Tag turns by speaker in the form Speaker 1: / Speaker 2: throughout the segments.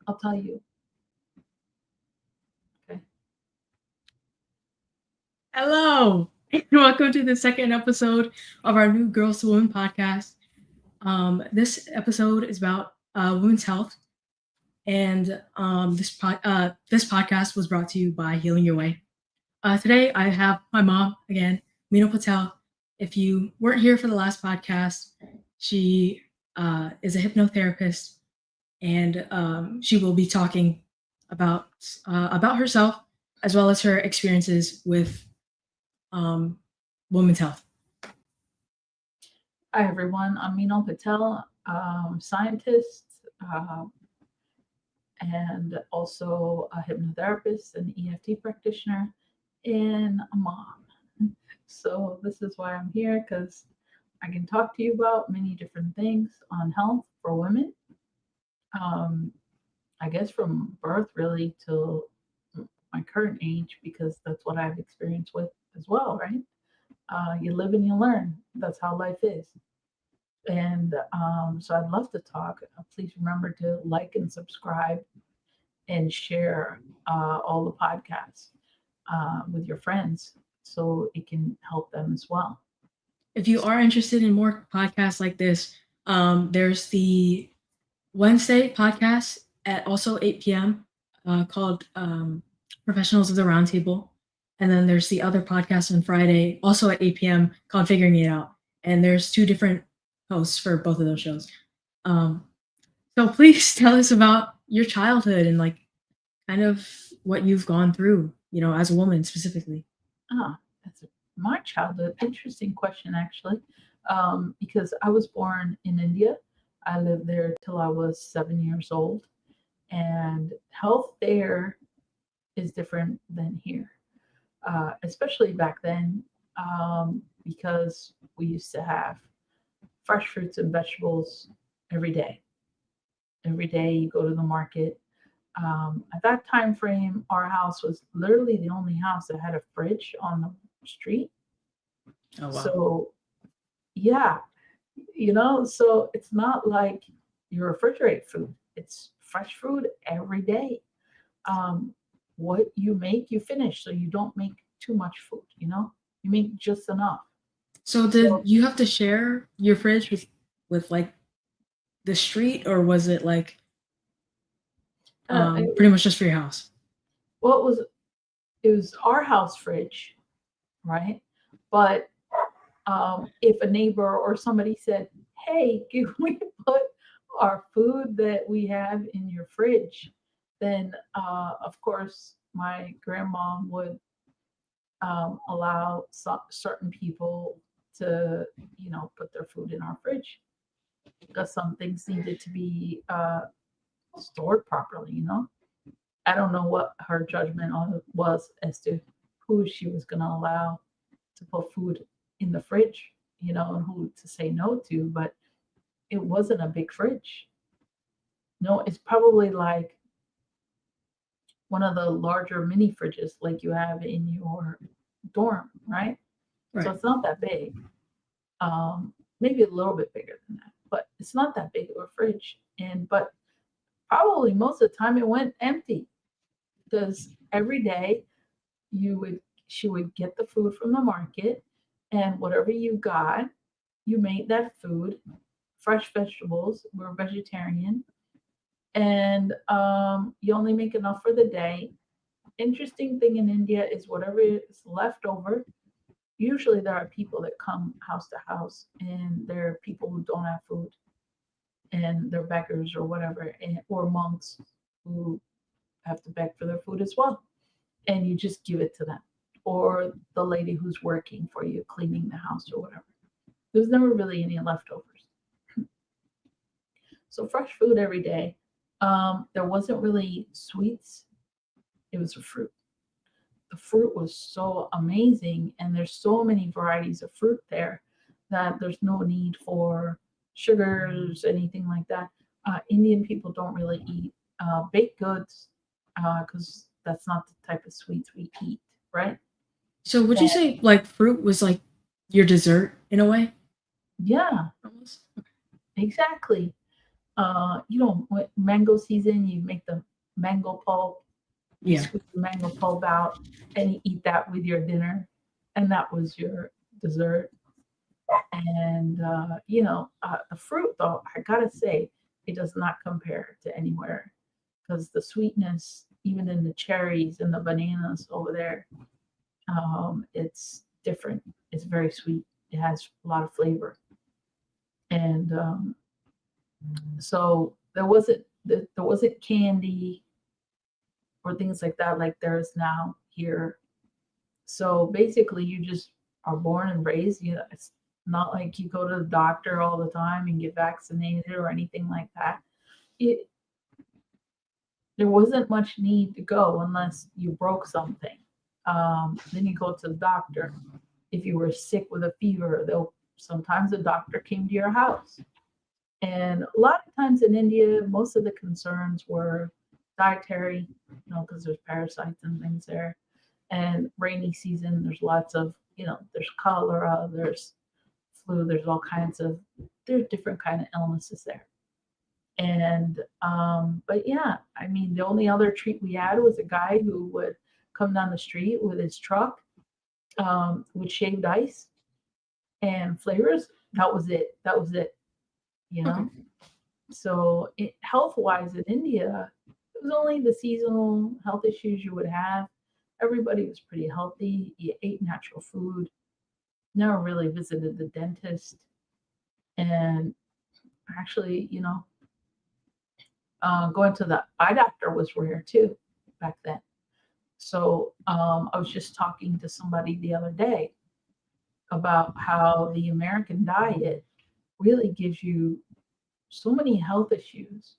Speaker 1: I'll tell you. Okay.
Speaker 2: Hello, and welcome to the second episode of our new Girls to Women podcast. This episode is about women's health, and this podcast was brought to you by Healing Your Way. Today, I have my mom again, Meena Patel. If you weren't here for the last podcast, she is a hypnotherapist, and she will be talking about about herself as well as her experiences with um, women's health.
Speaker 1: Hi, everyone. I'm Meenal Patel, scientist, and also a hypnotherapist, an EFT practitioner, and a mom. So this is why I'm here, because I can talk to you about many different things on health for women. Um, I guess from birth really till my current age, because that's what I've experienced with as well, right? You live and you learn. That's how life is. And so I'd love to talk. Please remember to like and subscribe and share all the podcasts with your friends so it can help them as well.
Speaker 2: If you are interested in more podcasts like this, there's the Wednesday podcast at also 8 p.m. Called Professionals of the Roundtable. And then there's the other podcast on Friday, also at 8 p.m., called Figuring It Out. And there's two different hosts for both of those shows. Um, so please tell us about your childhood and like kind of what you've gone through, as a woman specifically.
Speaker 1: Ah, that's my childhood. Interesting question, actually, because I was born in India. I lived there till I was 7 years old, and health there is different than here, especially back then, because we used to have fresh fruits and vegetables every day. Every day you go to the market. At that time frame, our house was literally the only house that had a fridge on the street.
Speaker 2: Oh wow.
Speaker 1: So, yeah, so it's not like you refrigerate food, it's fresh food every day. Um, what you make, you finish. So you don't make too much food, you make just enough.
Speaker 2: So did
Speaker 1: So,
Speaker 2: you have to share your fridge with like the street, or was it like
Speaker 1: it,
Speaker 2: pretty much just for your house?
Speaker 1: well, it was our house fridge, right? But if a neighbor or somebody said, "Hey, can we put our food that we have in your fridge?" then of course my grandma would allow certain people to, put their food in our fridge because some things needed to be stored properly. I don't know what her judgment on it was as to who she was going to allow to put food in the fridge, and who to say no to, but it wasn't a big fridge. No, it's probably like one of the larger mini fridges like you have in your dorm, right?
Speaker 2: Right.
Speaker 1: So it's not that big. Maybe a little bit bigger than that, but it's not that big of a fridge. And but probably most of the time it went empty because every day you would she would get the food from the market, and whatever you got, you made that food. Fresh vegetables, we're vegetarian, and you only make enough for the day. Interesting thing in India is whatever is left over. Usually there are people that come house to house, and there are people who don't have food, and they're beggars or whatever, or monks who have to beg for their food as well. And you just give it to them, or the lady who's working for you, cleaning the house or whatever. There's never really any leftovers. So fresh food every day. There wasn't really sweets. It was a fruit. The fruit was so amazing, and there's so many varieties of fruit there that there's no need for sugars, anything like that. Indian people don't really eat baked goods because that's not the type of sweets we eat, right?
Speaker 2: So would you
Speaker 1: And
Speaker 2: say like fruit was like your dessert in a way?
Speaker 1: yeah,
Speaker 2: Almost.
Speaker 1: exactly. Mango season, you make the mango pulp, you
Speaker 2: Yeah.
Speaker 1: squeeze the mango pulp out, and you eat that with your dinner, and that was your dessert. And the fruit, though, I gotta say, it does not compare to anywhere because the sweetness, even in the cherries and the bananas over there, it's different. It's very sweet. It has a lot of flavor, and so there wasn't candy or things like there is now here. So basically, you just are born and raised. It's not like you go to the doctor all the time and get vaccinated or anything like that. It There wasn't much need to go unless you broke something. Then you go to the doctor. If you were sick with a fever, they'll sometimes the doctor came to your house. And a lot of times in India, most of the concerns were dietary, because there's parasites and things there. And rainy season, there's lots of, there's cholera, there's flu, there's different kind of illnesses there. And but yeah, I mean, the only other treat we had was a guy who would come down the street with his truck with shaved ice and flavors. That was it. That was it. You
Speaker 2: Okay.
Speaker 1: know. So health-wise in India, it was only the seasonal health issues you would have. Everybody was pretty healthy. You ate natural food. Never really visited the dentist. And actually, going to the eye doctor was rare too back then. So I was just talking to somebody the other day about how the American diet really gives you so many health issues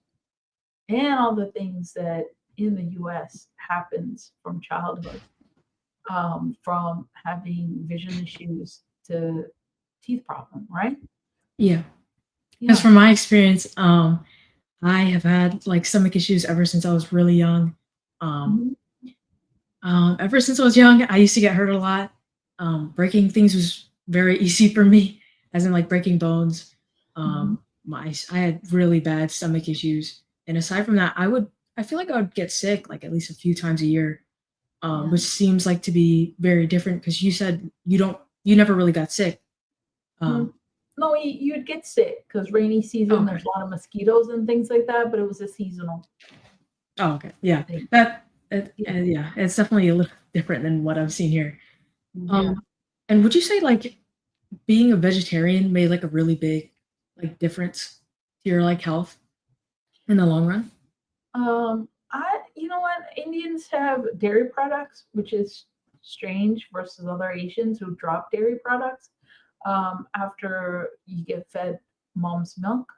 Speaker 1: and all the things that in the US happens from childhood, from having vision issues to teeth problem, right?
Speaker 2: Yeah. Because
Speaker 1: Yeah.
Speaker 2: from my experience, I have had like stomach issues ever since I was really young. Um,
Speaker 1: Mhm.
Speaker 2: ever since I was young, I used to get hurt a lot. Breaking things was very easy for me, as in like breaking bones.
Speaker 1: Mhm.
Speaker 2: I had really bad stomach issues, and aside from that, I feel like I would get sick like at least a few times a year,
Speaker 1: Yeah.
Speaker 2: which seems like to be very different because you said you never really got sick.
Speaker 1: Mm.
Speaker 2: Um,
Speaker 1: No, you'd get sick because rainy
Speaker 2: oh,
Speaker 1: season,
Speaker 2: okay.
Speaker 1: there's a lot of mosquitoes and things like that, but it was a seasonal
Speaker 2: Oh, okay. Yeah.
Speaker 1: thing. Yeah.
Speaker 2: Yeah, it's definitely a little different than what I've seen here.
Speaker 1: Yeah.
Speaker 2: Um, and would you say like being a vegetarian made like a really big like difference to your like health in the long run?
Speaker 1: You know what? Indians have dairy products, which is strange versus other Asians who drop dairy products after you get fed mom's milk.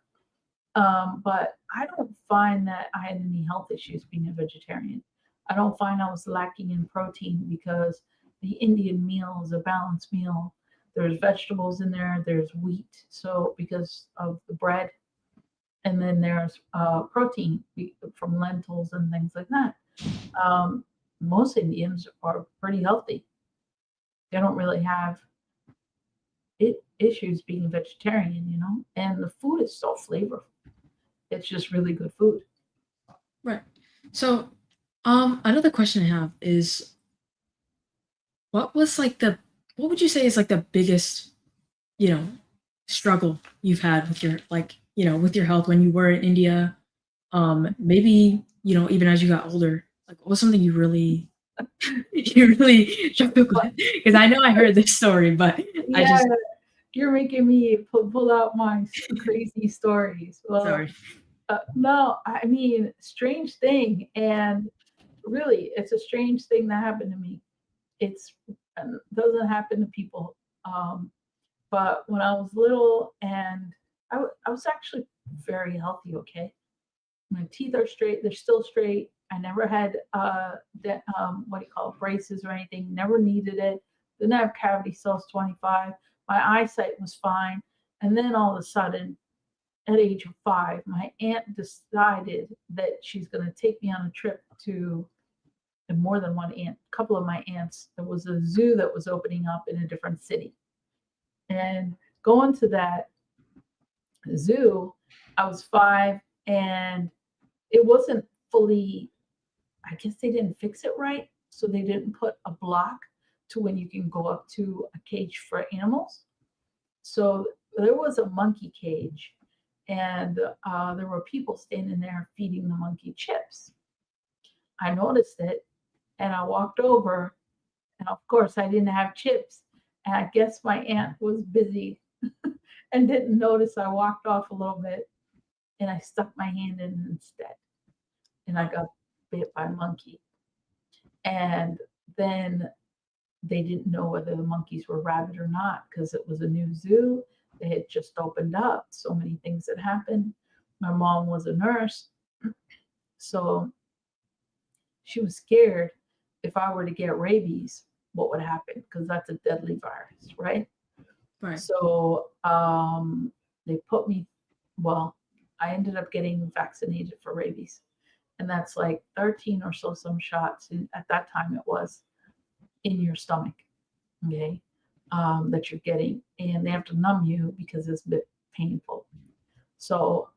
Speaker 1: But I don't find that I had any health issues being a vegetarian. I don't find I was lacking in protein because the Indian meal is a balanced meal. There's vegetables in there, there's wheat, so because of the bread, and then there's protein from lentils and things like that. Um, Most Indians are pretty healthy. They don't really have issues being vegetarian, and the food is so flavorful. It's just really good food.
Speaker 2: Right. So, another question I have is, what was like what would you say is like the biggest, you know, struggle you've had with your like, with your health when you were in India? Maybe, even as you got older, like what was something you really, you really struggled with? Because I know I heard this story, but I
Speaker 1: Yeah,
Speaker 2: just,
Speaker 1: you're making me pull out my crazy stories. Well,
Speaker 2: sorry.
Speaker 1: no, I mean, strange thing. And really, it's a strange thing that happened to me. It's doesn't happen to people. Um, but when I was little, and I was actually very healthy. Okay, my teeth are straight; they're still straight. I never had what do you call it, braces or anything. Never needed it. Didn't have cavity cells 25. My eyesight was fine. And then all of a sudden, at age of 5, my aunt decided that she's going to take me on a trip to, and more than one aunt, a couple of my aunts. There was a zoo that was opening up in a different city. And going to that zoo, I was 5. and it wasn't fully, I guess they didn't fix it right, so they didn't put a block to when you can go up to a cage for animals. So there was a monkey cage, and there were people standing there feeding the monkey chips. I noticed it, and I walked over, and of course I didn't have chips, and I guess my aunt was busy and didn't notice. I walked off a little bit, and I stuck my hand in instead, and I got bit by a monkey. And then they didn't know whether the monkeys were rabid or not because it was a new zoo. They had just opened up. So many things had happened. My mom was a nurse, so she was scared if I were to get rabies, what would happen? Because that's a deadly virus, right?
Speaker 2: Right.
Speaker 1: So they put me, well, I ended up getting vaccinated for rabies. And that's like 13 or so some shots. At that time, it was in your stomach, okay, that you're getting. And they have to numb you because it's a bit painful. So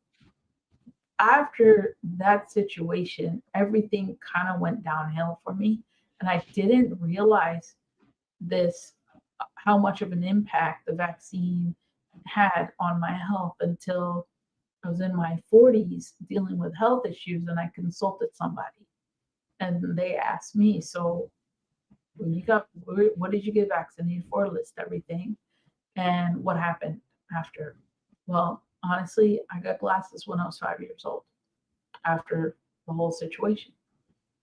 Speaker 1: after that situation, everything kind of went downhill for me. And I didn't realize this, how much of an impact the vaccine had on my health until I was in my 40s dealing with health issues and I consulted somebody and they asked me, so when you got, what did you get vaccinated for? List everything. And what happened after? Well, honestly, I got glasses when I was 5 years old after the whole situation.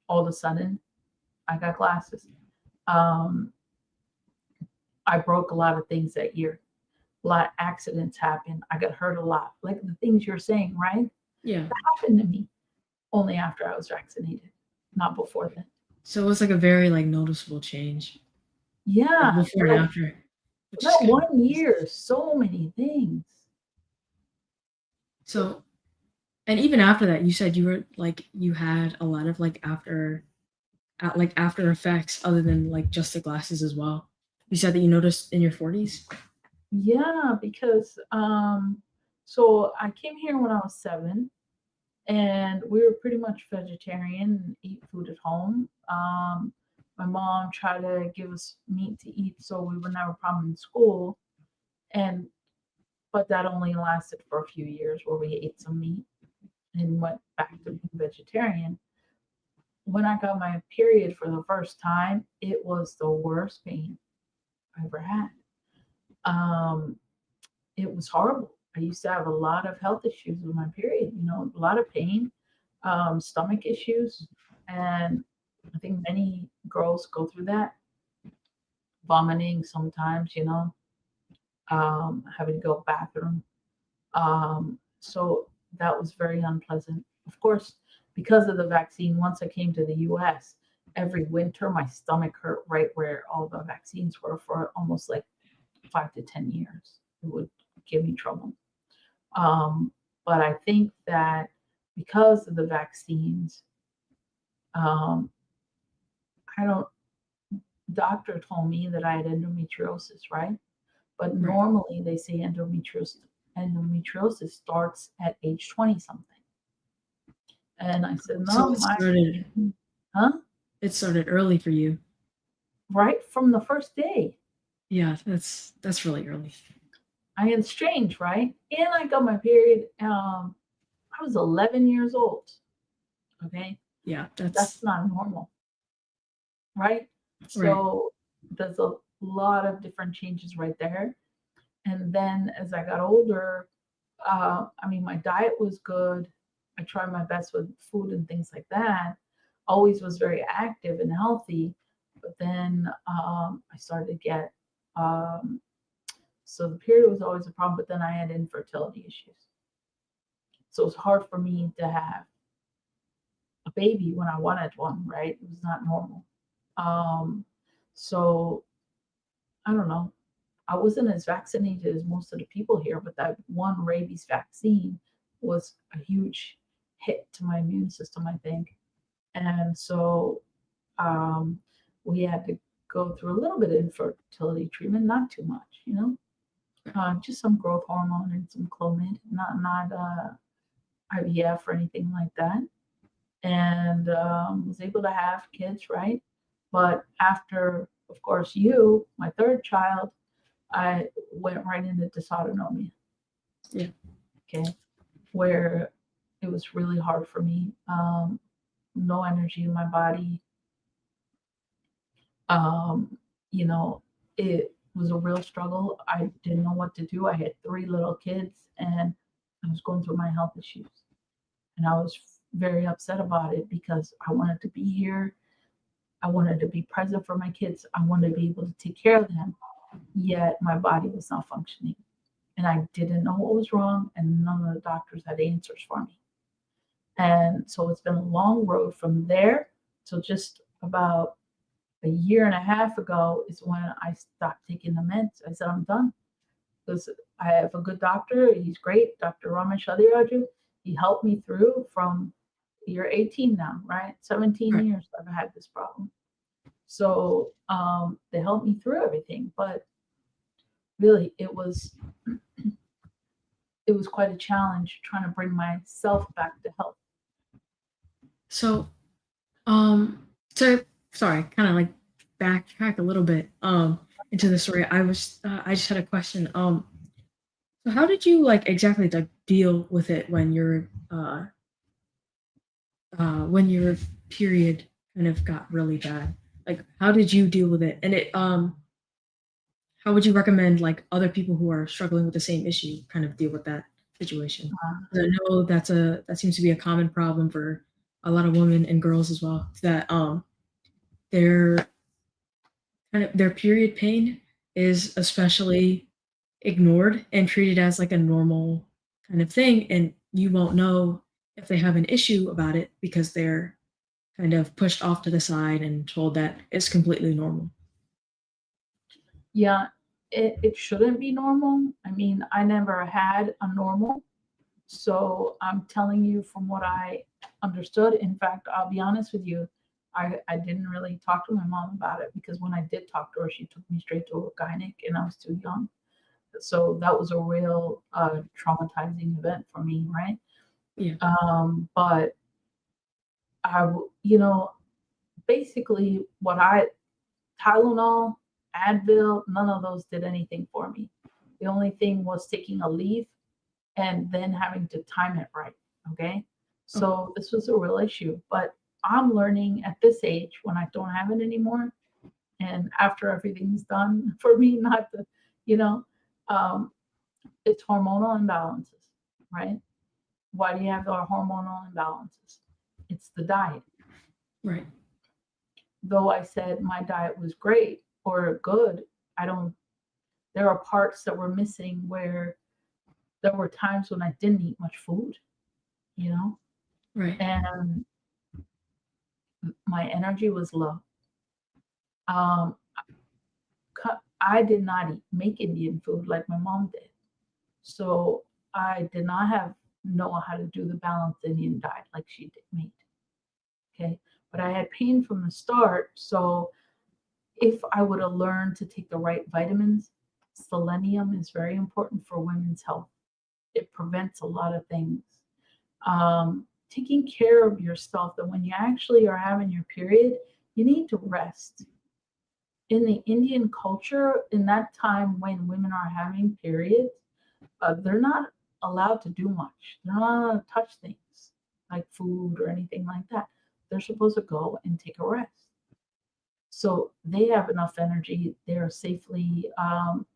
Speaker 1: All of a sudden, I got glasses. Um, I broke a lot of things that year. A lot of accidents happened. I got hurt a lot. Like the things you're saying, right?
Speaker 2: Yeah.
Speaker 1: That happened to me only after I was vaccinated, not before then.
Speaker 2: So it was like a very like noticeable change, like
Speaker 1: Yeah,
Speaker 2: before and after, which is
Speaker 1: that
Speaker 2: kind of
Speaker 1: 1 year, so many things.
Speaker 2: so. And even after that, you said you were like you had a lot of like like after effects other than like just the glasses as well. You said that you noticed in your 40s.
Speaker 1: Yeah, because so I came here when I was 7, and we were pretty much vegetarian and eat food at home. My mom tried to give us meat to eat so we wouldn't have a problem in school, and but that only lasted for a few years where we ate some meat and went back to being vegetarian. When I got my period for the first time, it was the worst pain I ever had. Um, it was horrible. I used to have a lot of health issues with my period, a lot of pain, stomach issues, and I think many girls go through that, vomiting sometimes, having to go to the bathroom. So that was very unpleasant. Of course, because of the vaccine, once I came to the US, every winter my stomach hurt right where all the vaccines were for almost like 5 to 10 years. It would give me trouble. Um, but I think that because of the vaccines, um, I don't, doctor told me that I had endometriosis, right? But
Speaker 2: Right.
Speaker 1: normally they say endometriosis starts at age 20 something. And I said,
Speaker 2: So
Speaker 1: no,
Speaker 2: it started
Speaker 1: huh?
Speaker 2: it started early for you.
Speaker 1: Right from the first day.
Speaker 2: Yeah, that's really early.
Speaker 1: I am strange, right? And I got my period. I was 11 years old. Okay.
Speaker 2: Yeah,
Speaker 1: That's
Speaker 2: that's
Speaker 1: not normal, right?
Speaker 2: right.
Speaker 1: So there's a lot of different changes right there. And then as I got older, I mean, my diet was good. I tried my best with food and things like that. Always was very active and healthy. But then I started to get, um, so the period was always a problem, but then I had infertility issues. So it was hard for me to have a baby when I wanted one, right? It was not normal. Um, so I don't know. I wasn't as vaccinated as most of the people here, but that one rabies vaccine was a huge hit to my immune system, I think. And so um, we had to go through a little bit of infertility treatment, not too much, just some growth hormone and some Clomid, not IVF or anything like that, and was able to have kids, right? But after, of course, my third child, I went right into dysautonomia.
Speaker 2: Yeah.
Speaker 1: Okay, where it was really hard for me. No energy in my body. Um, you know, it was a real struggle. I didn't know what to do. I had three little kids, and I was going through my health issues, and I was very upset about it because I wanted to be here. I wanted to be present for my kids. I wanted to be able to take care of them, yet my body was not functioning. And I didn't know what was wrong, and none of the doctors had answers for me. And so it's been a long road from there till just about a year and a half ago is when I stopped taking the meds. I said, I'm done. Because I have a good doctor. He's great, Dr. Ramesh Adhiraju. He helped me through from you're 18 now, right? 17
Speaker 2: Right.
Speaker 1: years I've had this problem. So they helped me through everything. But really, it was quite a challenge trying to bring myself back to health.
Speaker 2: So, so sorry, kind of like backtrack a little bit into the story. I just had a question. So how did you like exactly like deal with it when your period kind of got really bad? Like, how did you deal with it? And how would you recommend like other people who are struggling with the same issue kind of deal with that situation?
Speaker 1: Uh,
Speaker 2: 'Cause I know that seems to be a common problem for a lot of women and girls as well. That their their period pain is especially ignored and treated as like a normal kind of thing, and you won't know if they have an issue about it because they're kind of pushed off to the side and told that it's completely normal.
Speaker 1: yeah, it shouldn't be normal. I mean, I never had a normal. So I'm telling you from what I understood. In fact, I'll be honest with you, I didn't really talk to my mom about it because when I did talk to her, she took me straight to a gynec and I was too young. So that was a real traumatizing event for me, right?
Speaker 2: Yeah.
Speaker 1: But basically Tylenol, Advil, none of those did anything for me. The only thing was taking a leave and then having to time it right. Okay.
Speaker 2: Okay.
Speaker 1: So this was a real issue. But I'm learning at this age when I don't have it anymore and after everything's done for me, not to, you know, um, it's hormonal imbalances, right? Why do you have the hormonal imbalances? It's the diet.
Speaker 2: Right.
Speaker 1: Though I said my diet was great or good, I don't, there are parts that were missing where there were times when I didn't eat much food, you know,
Speaker 2: Right.
Speaker 1: and my energy was low. Um, I did not make Indian food like my mom did. So I did not know how to do the balanced Indian diet like she made. Okay. But I had pain from the start. So if I would have learned to take the right vitamins, selenium is very important for women's health. It prevents a lot of things. Taking care of yourself, that when you actually are having your period, you need to rest. In the Indian culture, in that time when women are having periods, they're not allowed to do much. They're not allowed to touch things like food or anything like that. They're supposed to go and take a rest. So they have enough energy. They're safely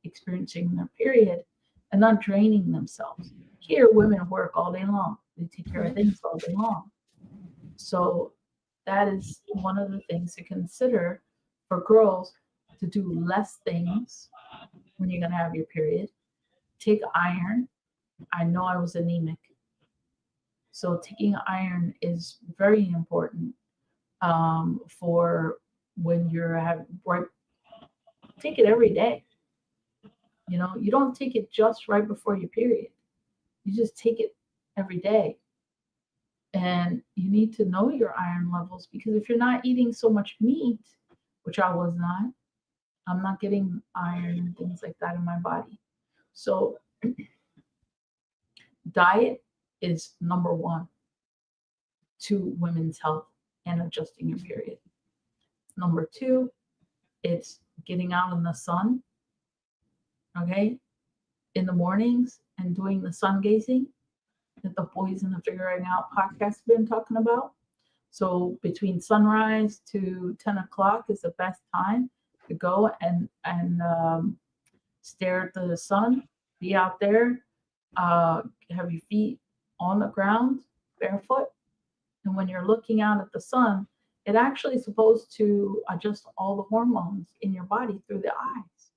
Speaker 1: experiencing their period and not draining themselves. Here, women work all day long. They take care of
Speaker 2: Right.
Speaker 1: things all day long. So that is one of the things to consider for girls to do less things when you're going to have your period. Take iron. I know I was anemic. So taking iron is very important for when you're having, right, take it every day. You don't take it just right before your period. You just take it every day. And you need to know your iron levels because if you're not eating so much meat, which I was not, I'm not getting iron and things like that in my body. So diet is number one to women's health and adjusting your period. Number two, it's getting out in the sun, okay, in the mornings and doing the sun gazing that the Boys in the Figuring Out podcast have been talking about. So between sunrise to 10 o'clock is the best time to go and stare at the sun, be out there, have your feet on the ground, barefoot. And when you're looking out at the sun, it actually is supposed to adjust all the hormones in your body through the eyes.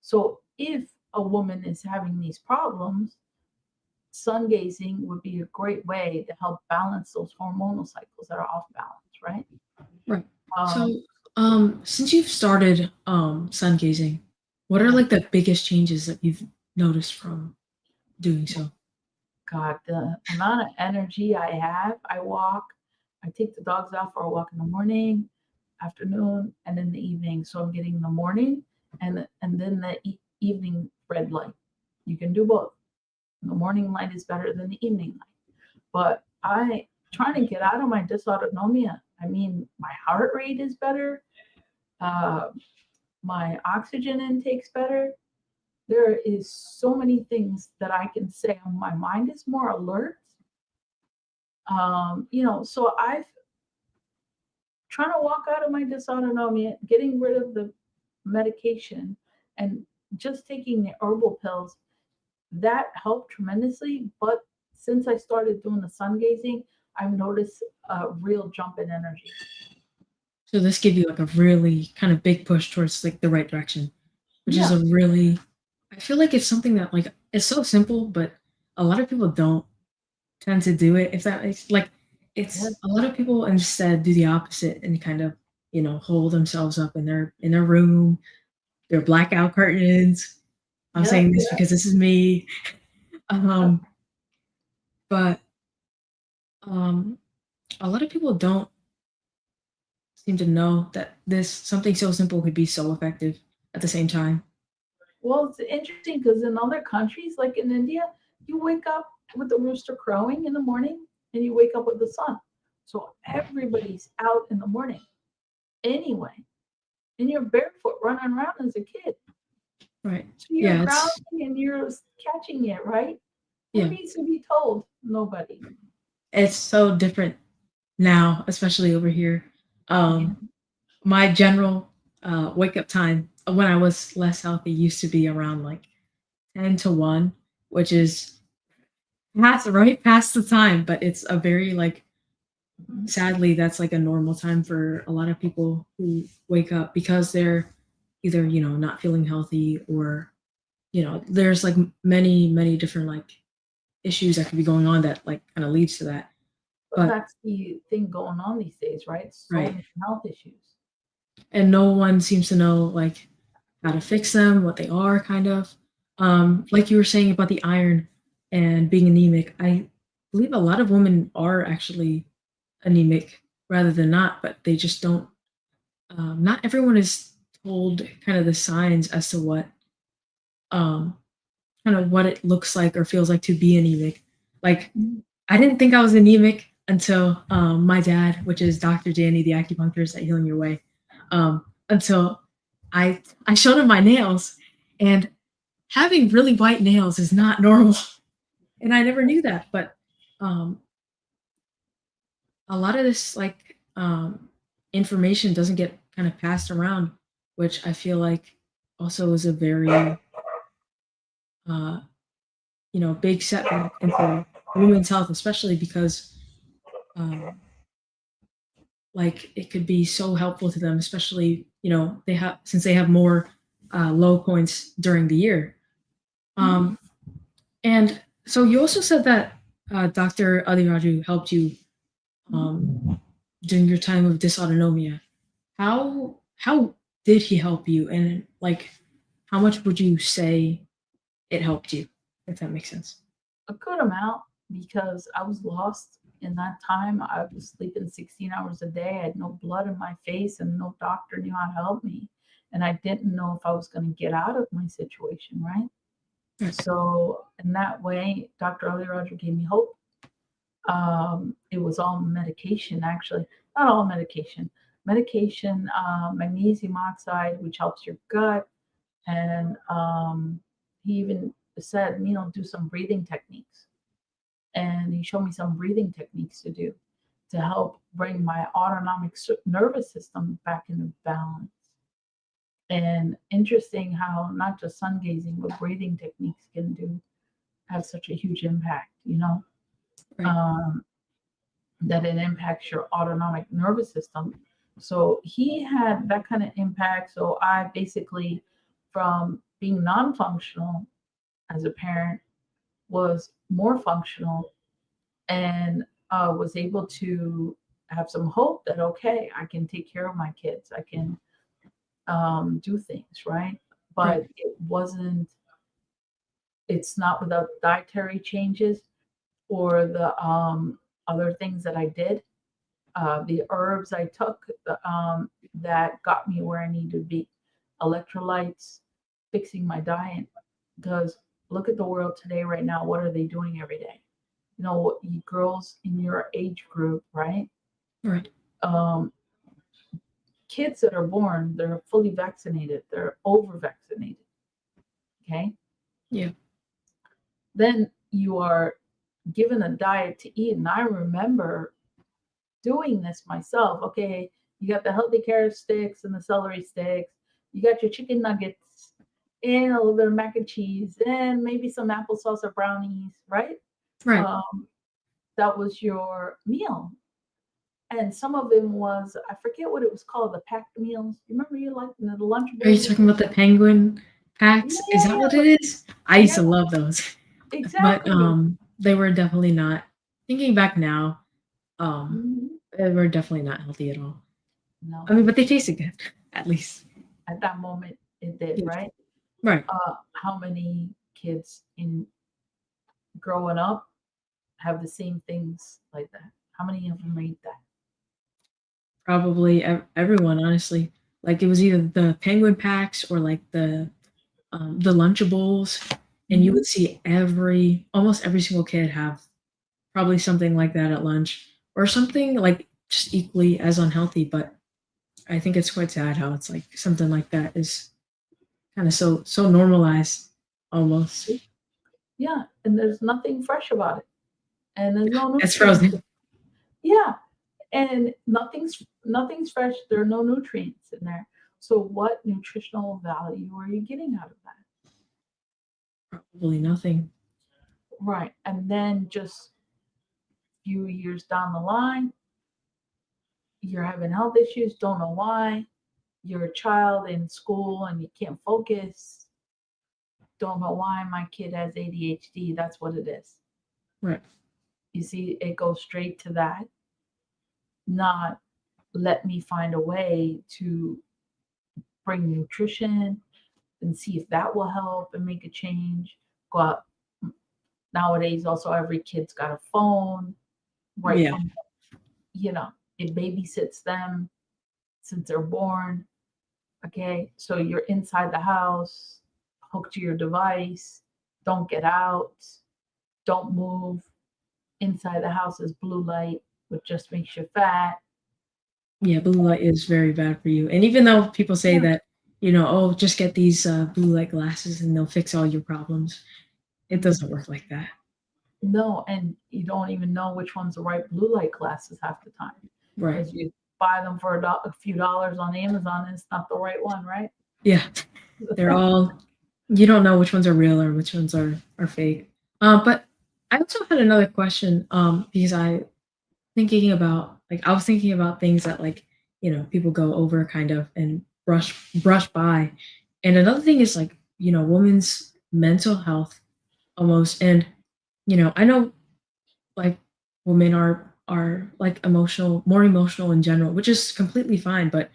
Speaker 1: So if a woman is having these problems, sun gazing would be a great way to help balance those hormonal cycles that are off balance, right?
Speaker 2: Right.
Speaker 1: Um,
Speaker 2: So, since you've started sun gazing, what are like the biggest changes that you've noticed from doing so?
Speaker 1: God, the amount of energy I have, I walk, I take the dogs out for a walk in the morning, afternoon, and in the evening. So I'm getting the morning and then the evening red light. You can do both. The morning light is better than the evening light. But I trying to get out of my dysautonomia. I mean, my heart rate is better. Uh, my oxygen intake's better. There is so many things that I can say. My mind is more alert. So I've trying to walk out of my dysautonomia, getting rid of the medication, and just taking the herbal pills. That helped tremendously. But since I started doing the sun gazing, I've noticed a real jump in energy.
Speaker 2: So this gave you like a really kind of big push towards like the right direction, which is
Speaker 1: Yeah,
Speaker 2: a really, I feel like it's something that like it's so simple, but a lot of people don't tend to do it. If that makes like
Speaker 1: yeah,
Speaker 2: it's a lot of people instead do the opposite and kind of hold themselves up in their room, their blackout curtains. I'm
Speaker 1: yeah,
Speaker 2: saying this
Speaker 1: yeah.
Speaker 2: because this is me. Um, but um, a lot of people don't seem to know that this something so simple could be so effective at the same time.
Speaker 1: Well, it's interesting because in other countries, like in India, you wake up with the rooster crowing in the morning and you wake up with the sun. So everybody's out in the morning anyway. And you're barefoot running around as a kid.
Speaker 2: Right.
Speaker 1: So you're
Speaker 2: Yeah,
Speaker 1: grounding
Speaker 2: it's
Speaker 1: and you're catching it, right? Who
Speaker 2: yeah.
Speaker 1: needs to be told? Nobody.
Speaker 2: It's so different now, especially over here.
Speaker 1: Yeah.
Speaker 2: My general wake up time when I was less healthy used to be around like 10 to 1, which is past right past the time, but it's a very like
Speaker 1: Mhm.
Speaker 2: sadly that's like a normal time for a lot of people who wake up because they're either, not feeling healthy or, there's like many different like issues that could be going on that like kind of leads to that.
Speaker 1: But
Speaker 2: But
Speaker 1: that's the thing going on these days, right? So
Speaker 2: right.
Speaker 1: many health issues.
Speaker 2: And no one seems to know like how to fix them, what they are, kind of. Like you were saying about the iron and being anemic, I believe a lot of women are actually anemic rather than not, but they just don't. Not everyone is told kind of the signs as to um, kind of what it looks like or feels like to be anemic. Like
Speaker 1: Mhm.
Speaker 2: I didn't think I was anemic until my dad, which is Dr. Danny, the acupuncturist at Healing Your Way, until I showed him my nails, and having really white nails is not normal, and I never knew that. But um, a lot of this like information doesn't get kind of passed around, which I feel like also is a very uh, big setback into women's health, especially because um, like it could be so helpful to them, especially they have since they have more low points during the year.
Speaker 1: Mhm.
Speaker 2: Um, and so you also said that Dr. Adiraju helped you um, during your time of dysautonomia. How did he help you, and like how much would you say it helped you, if that makes sense?
Speaker 1: A good amount because I was lost in that time. I was sleeping 16 hours a day. I had no blood in my face and no doctor knew how to help me. And I didn't know if I was going to get out of my situation, right?
Speaker 2: Right.
Speaker 1: So in that way, Dr. Ali Roger gave me hope. It was all medication, actually, not all medication. Medication, magnesium oxide, which helps your gut, and he even said, do some breathing techniques. And he showed me some breathing techniques to do to help bring my autonomic nervous system back into balance. And interesting how not just sun gazing, but breathing techniques can do have such a huge impact,
Speaker 2: Right.
Speaker 1: um, that it impacts your autonomic nervous system. So he had that kind of impact. So I basically, from being non functional as a parent, was more functional and was able to have some hope that, okay, I can take care of my kids. I can do things, right?
Speaker 2: Right.
Speaker 1: But it's not without dietary changes or the other things that I did, the herbs I took, that got me where I need to be, electrolytes, fixing my diet. Because look at the world today, right now. What are they doing every day? You girls in your age group, right?
Speaker 2: Right.
Speaker 1: Um, Kids that are born, they're fully vaccinated, they're over vaccinated. Okay.
Speaker 2: Yeah.
Speaker 1: Then you are given a diet to eat. And I remember doing this myself. Okay, you got the healthy carrot sticks and the celery sticks. You got your chicken nuggets and a little bit of mac and cheese and maybe some applesauce or brownies, right?
Speaker 2: Right.
Speaker 1: That was your meal. And some of them was, I forget what it was called, the packed meals. You remember you liked the
Speaker 2: Are you
Speaker 1: Lunchables?
Speaker 2: talking about the penguin
Speaker 1: Yeah,
Speaker 2: packs? Is
Speaker 1: yeah,
Speaker 2: that
Speaker 1: yeah,
Speaker 2: what it is? I used
Speaker 1: yeah,
Speaker 2: to love those. But
Speaker 1: exactly.
Speaker 2: they were definitely not, thinking back now,
Speaker 1: Mhm.
Speaker 2: they were definitely not healthy at all. I
Speaker 1: No,
Speaker 2: mean, but they tasted good, at least.
Speaker 1: at that moment it did,
Speaker 2: Yes.
Speaker 1: right?
Speaker 2: Right.
Speaker 1: How many kids in growing up have the same things like that? How many of them eat that?
Speaker 2: Probably everyone, honestly. Like it was either the penguin packs or like the Lunchables, and you
Speaker 1: Mhm.
Speaker 2: would see almost every single kid have probably something like that at lunch, or something like just equally as unhealthy. But I think it's quite sad how it's like something like that is kind of so normalized almost.
Speaker 1: Yeah, and there's nothing fresh about it, and there's no
Speaker 2: It's
Speaker 1: nutrients.
Speaker 2: frozen.
Speaker 1: Yeah, and nothing's fresh. There are no nutrients in there. So what nutritional value are you getting out of that?
Speaker 2: Probably nothing.
Speaker 1: Right, and then just few years down the line, you're having health issues. Don't know why. You're a child in school and you can't focus. Don't know why my kid has ADHD. That's what it is.
Speaker 2: Right.
Speaker 1: You see, it goes straight to that, not let me find a way to bring nutrition and see if that will help and make a change. Go out. Nowadays, also, every kid's got a phone right
Speaker 2: Yeah.
Speaker 1: from, you know, it babysits them since they're born. Okay. So you're inside the house, hooked to your device, don't get out, don't move. Inside the house is blue light, which just makes you fat.
Speaker 2: Yeah, blue light is very bad for you. And even though people say
Speaker 1: Yeah.
Speaker 2: that, oh, just get these blue light glasses and they'll fix all your problems, it doesn't work like that.
Speaker 1: No, and you don't even know which one's the right blue light glasses half the time
Speaker 2: Right.
Speaker 1: because you buy them for a few dollars on Amazon and it's not the right one, right?
Speaker 2: Yeah. They're all, you don't know which ones are real or which ones are fake. But I also had another question, because I was thinking about things that like, people go over kind of and brush by. And another thing is like, women's mental health almost. And, I know like women are like more emotional in general, which is completely fine, but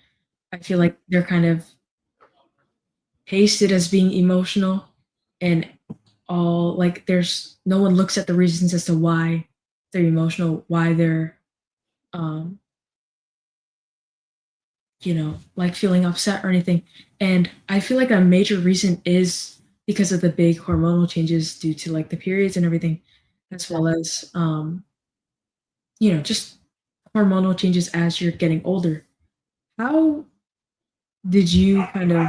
Speaker 2: I feel like they're kind of pasted as being emotional, and all like there's no one looks at the reasons as to why they're emotional, why they're um like feeling upset or anything. And I feel like a major reason is because of the big hormonal changes due to like the periods and everything, as well as just hormonal changes as you're getting older. How did you kind of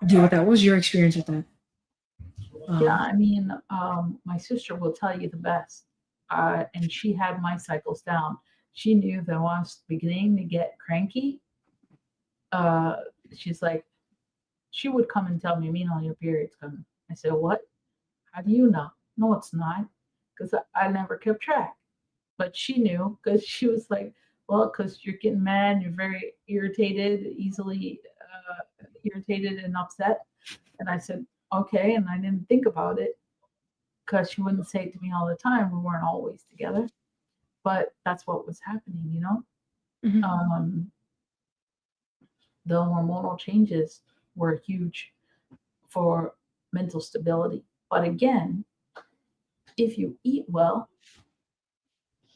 Speaker 2: deal with that? What was your experience with that?
Speaker 1: Yeah,
Speaker 2: Um,
Speaker 1: I mean, my sister will tell you the best. And she had my cycles down. She knew that when I was beginning to get cranky, uh, she's like, she would come and tell me, Mina, your period's coming. I said, what? How do you know? No, it's not. Because I never kept track. But she knew because she was like, well, because you're getting mad, you're very irritated, easily irritated and upset. And I said, okay. And I didn't think about it because she wouldn't say it to me all the time. We weren't always together, but that's what was happening, you know?
Speaker 2: mhm.
Speaker 1: Um, the hormonal changes were huge for mental stability. But again, if you eat well,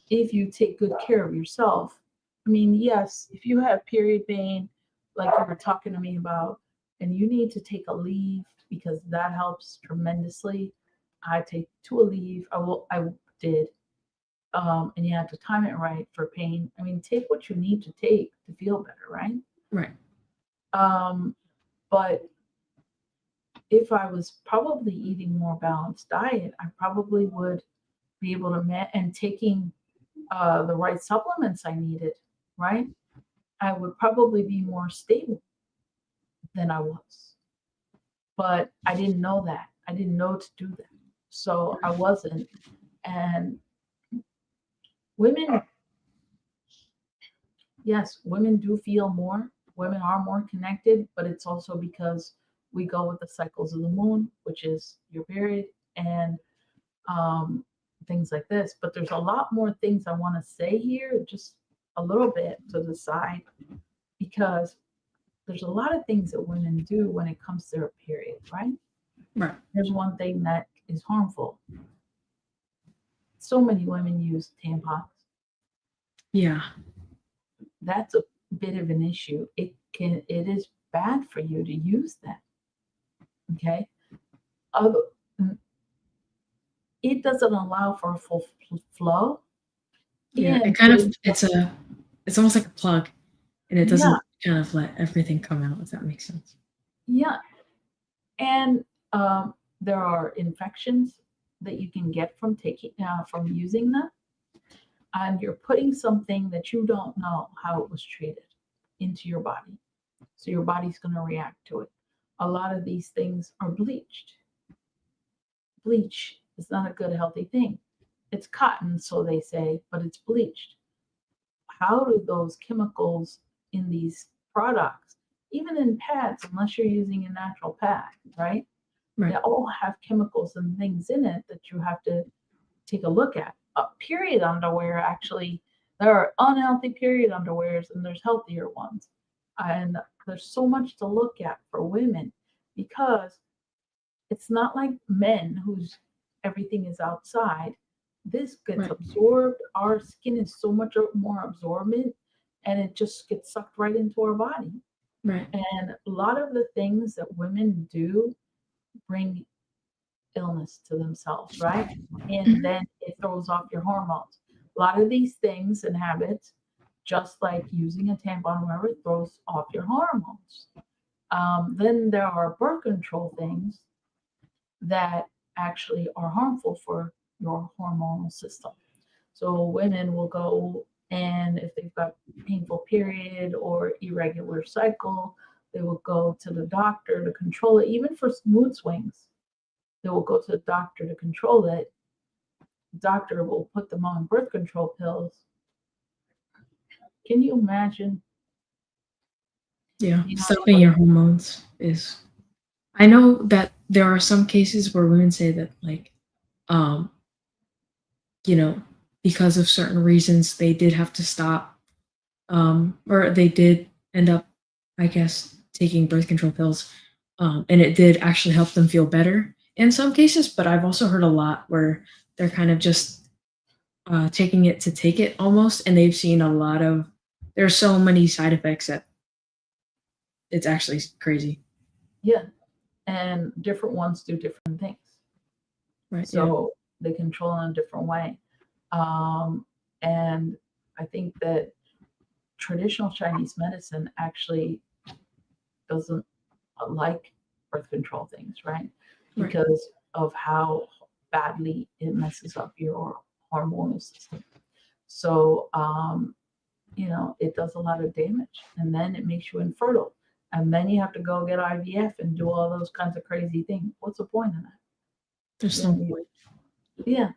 Speaker 1: if you take good care of yourself, I mean, yes, if you have period pain, like you were talking to me about, and you need to take a leave because that helps tremendously. I take to a leave. I did. And you have to time it right for pain. I mean, take what you need to take to feel better, right?
Speaker 2: Right.
Speaker 1: Um, but if I was probably eating more balanced diet, I probably would be able to and taking the right supplements I needed, right? I would probably be more stable than I was. But I didn't know that. I didn't know to do that. So I wasn't. And women, yes, women do feel more. Women are more connected, but it's also because we go with the cycles of the moon, which is your period, and um, things like this. But there's a lot more things I want to say here, just a little bit to the side, because there's a lot of things that women do when it comes to their period, right?
Speaker 2: Right.
Speaker 1: Here's one thing that is harmful. So many women use tampons.
Speaker 2: Yeah.
Speaker 1: That's a bit of an issue. It is bad for you to use them. Okay. Other, it doesn't allow for a full flow.
Speaker 2: Yeah. It
Speaker 1: And
Speaker 2: kind of
Speaker 1: putting,
Speaker 2: it's almost like a plug, and it
Speaker 1: yeah,
Speaker 2: doesn't kind of let everything come out, if that makes sense.
Speaker 1: yeah. And there are infections that you can get from from using them, and you're putting something that you don't know how it was treated into your body. So your body's going to react to it. A lot of these things are bleached. Bleach is not a good, healthy thing. It's cotton, so they say, but it's bleached. How do those chemicals in these products, even in pads, unless you're using a natural pad, right? They
Speaker 2: Right.
Speaker 1: all have chemicals and things in it that you have to take a look at. Period underwear, actually, there are unhealthy period underwears and there's healthier ones. And there's so much to look at for women because it's not like men whose everything is outside. This gets
Speaker 2: Right.
Speaker 1: absorbed. Our skin is so much more absorbent and it just gets sucked right into our body.
Speaker 2: Right.
Speaker 1: And a lot of the things that women do bring illness to themselves, right? And
Speaker 2: Mhm.
Speaker 1: then it throws off your hormones. A lot of these things and habits, just like using a tampon, whatever, throws off your hormones. Then there are birth control things that actually are harmful for your hormonal system. So women will go and if they've got painful period or irregular cycle, they will go to the doctor to control it, even for mood swings they will go to the doctor to control it. The doctor will put them on birth control pills. Can you imagine?
Speaker 2: Yeah.
Speaker 1: You know
Speaker 2: Stopping
Speaker 1: what
Speaker 2: your
Speaker 1: it,
Speaker 2: hormones is. I know that there are some cases where women say that, like, um, you know, because of certain reasons, they did have to stop, or they did end up, I guess, taking birth control pills, and it did actually help them feel better in some cases. But I've also heard a lot where they're kind of just taking it to take it almost, and they've seen a lot of. There's so many side effects that it's actually crazy.
Speaker 1: yeah. and different ones do different things.
Speaker 2: Right.
Speaker 1: So they control in a different way. And I think that traditional Chinese medicine actually doesn't like birth control things, right? Because of how badly it messes up your hormonal system. So, it does a lot of damage, and then it makes you infertile. And then you have to go get IVF and do all those kinds of crazy things. What's the point in that?
Speaker 2: There's no point.
Speaker 1: Yeah.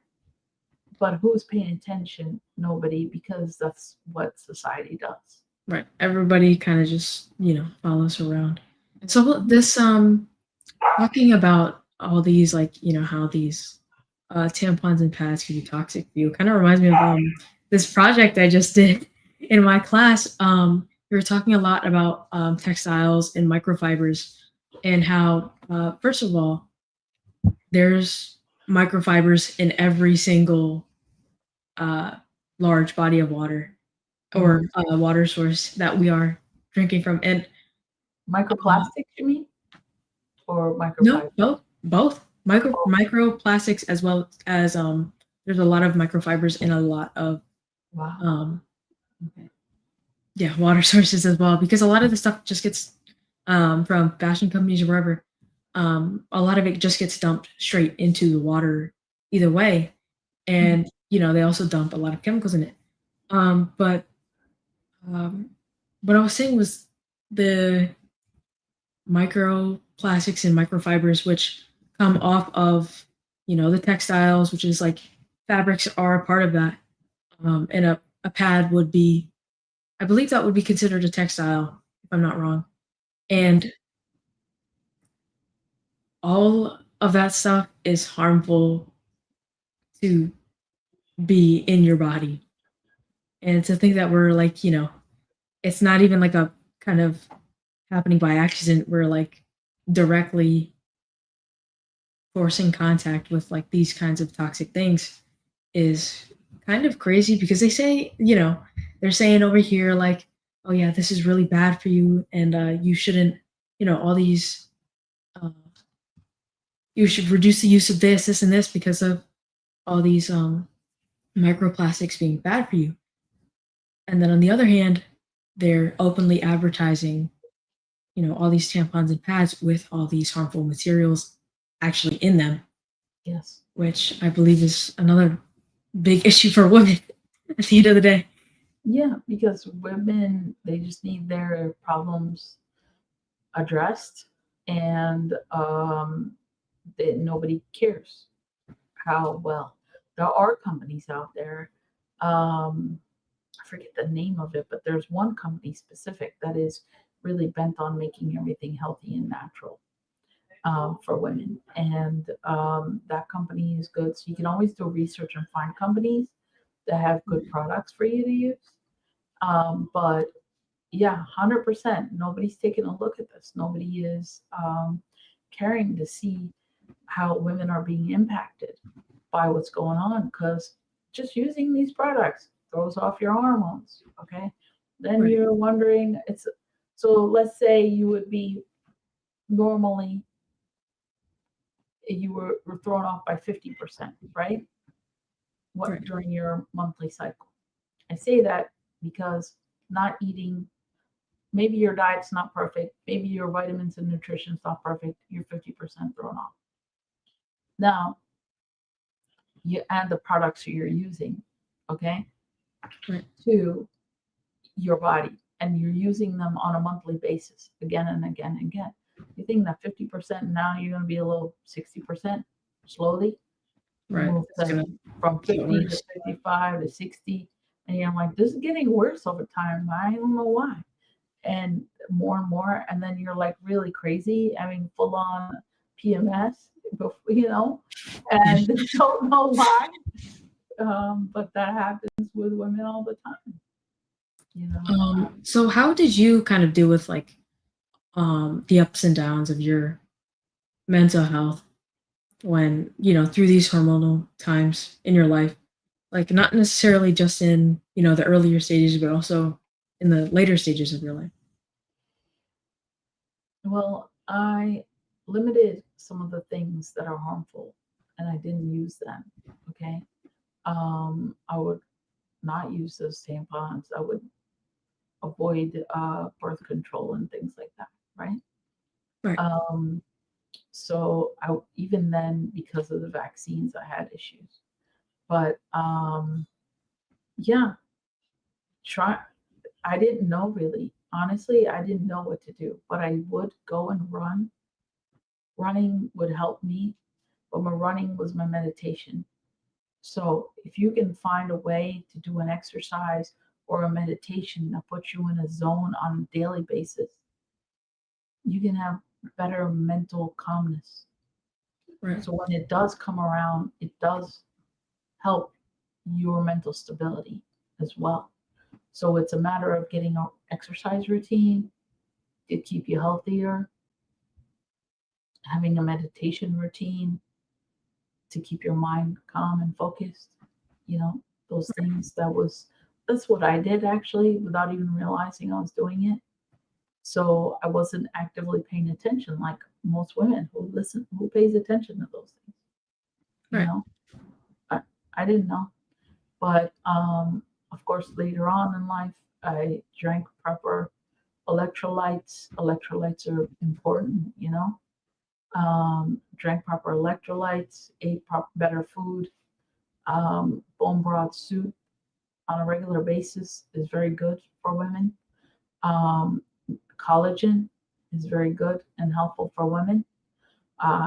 Speaker 1: But who's paying attention? Nobody, because that's what society does.
Speaker 2: Right. Everybody kind of just, follows around. So this talking about all these, like, how these tampons and pads can be toxic for you kind of reminds me of this project I just did in my class. We were talking a lot about textiles and microfibers, and how first of all, there's microfibers in every single large body of water or water source that we are drinking from. And
Speaker 1: microplastics, you mean? Or
Speaker 2: no,
Speaker 1: microfiber?
Speaker 2: both microplastics, as well as there's a lot of microfibers in a lot of
Speaker 1: Wow. Okay.
Speaker 2: water sources as well, because a lot of the stuff just gets from fashion companies or wherever. A lot of it just gets dumped straight into the water either way, and they also dump a lot of chemicals in it. But what I was saying was the microplastics and microfibers, which come off of the textiles, which is like fabrics are a part of that. And a pad would be, I believe that would be considered a textile, if I'm not wrong. And all of that stuff is harmful to be in your body. And to think that we're like, it's not even like a kind of happening by accident. We're like directly forcing contact with like these kinds of toxic things is kind of crazy, because they say, they're saying over here like, oh yeah, this is really bad for you, and you shouldn't, all these, you should reduce the use of this, and this, because of all these microplastics being bad for you. And then on the other hand, they're openly advertising, all these tampons and pads with all these harmful materials actually in them.
Speaker 1: Yes.
Speaker 2: Which I believe is another big issue for women at the end of the day.
Speaker 1: Yeah, because women, they just need their problems addressed, and nobody cares how well. There are companies out there. I forget the name of it, but there's one company specific that is really bent on making everything healthy and natural for women, and that company is good. So you can always do research and find companies that have good products for you to use. But yeah, 100%. Nobody's taking a look at this. Nobody is caring to see how women are being impacted by what's going on, because just using these products throws off your hormones. Okay. Then you're wondering, so let's say you would be normally, you were thrown off by 50%, right? During your monthly cycle. I say that because not eating, maybe your diet's not perfect, maybe your vitamins and nutrition's not perfect, you're 50% thrown off. Now, you add the products you're using, okay, to your body, and you're using them on a monthly basis again and again and again. You think that 50%, now you're going to be a little 60% slowly. Move from 50 to 55 to 60. And you're like, this is getting worse over time. I don't know why. And more. And then you're like really crazy, having full on PMS, and don't know why. But that happens with women all the time.
Speaker 2: So how did you kind of deal with like the ups and downs of your mental health when, through these hormonal times in your life? Like not necessarily just in, the earlier stages, but also in the later stages of your life.
Speaker 1: Well, I limited some of the things that are harmful, and I didn't use them. Okay. I would not use those tampons. I would avoid birth control and things like that, right?
Speaker 2: Right.
Speaker 1: Um, so even then, because of the vaccines, I had issues. But yeah, try. I didn't know really. Honestly, I didn't know what to do, but I would go and run. Running would help me, but my running was my meditation. So if you can find a way to do an exercise or a meditation that puts you in a zone on a daily basis, you can have better mental calmness.
Speaker 2: Right.
Speaker 1: So when it does come around, it does help your mental stability as well. So it's a matter of getting an exercise routine to keep you healthier, having a meditation routine to keep your mind calm and focused. You know, those things that's what I did actually without even realizing I was doing it. So I wasn't actively paying attention like most women who pays attention to those things. You
Speaker 2: Right.
Speaker 1: know, I, I didn't know. But of course, later on in life, I drank proper electrolytes. Electrolytes are important, you know. Drank proper electrolytes, ate better food. Bone broth soup on a regular basis is very good for women. Um, Collagen is very good and helpful for women.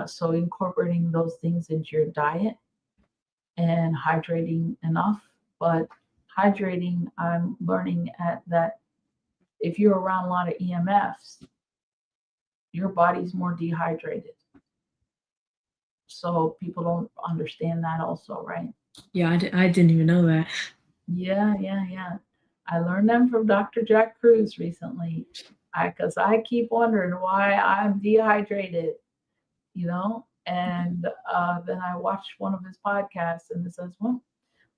Speaker 1: So incorporating those things into your diet and hydrating enough. But hydrating, I'm learning at that if you're around a lot of EMFs, your body's more dehydrated. So people don't understand that also, right?
Speaker 2: Yeah, I didn't even know that.
Speaker 1: Yeah. I learned them from Dr. Jack Cruz recently. Because I keep wondering why I'm dehydrated, you know? And then I watched one of his podcasts and it says, well,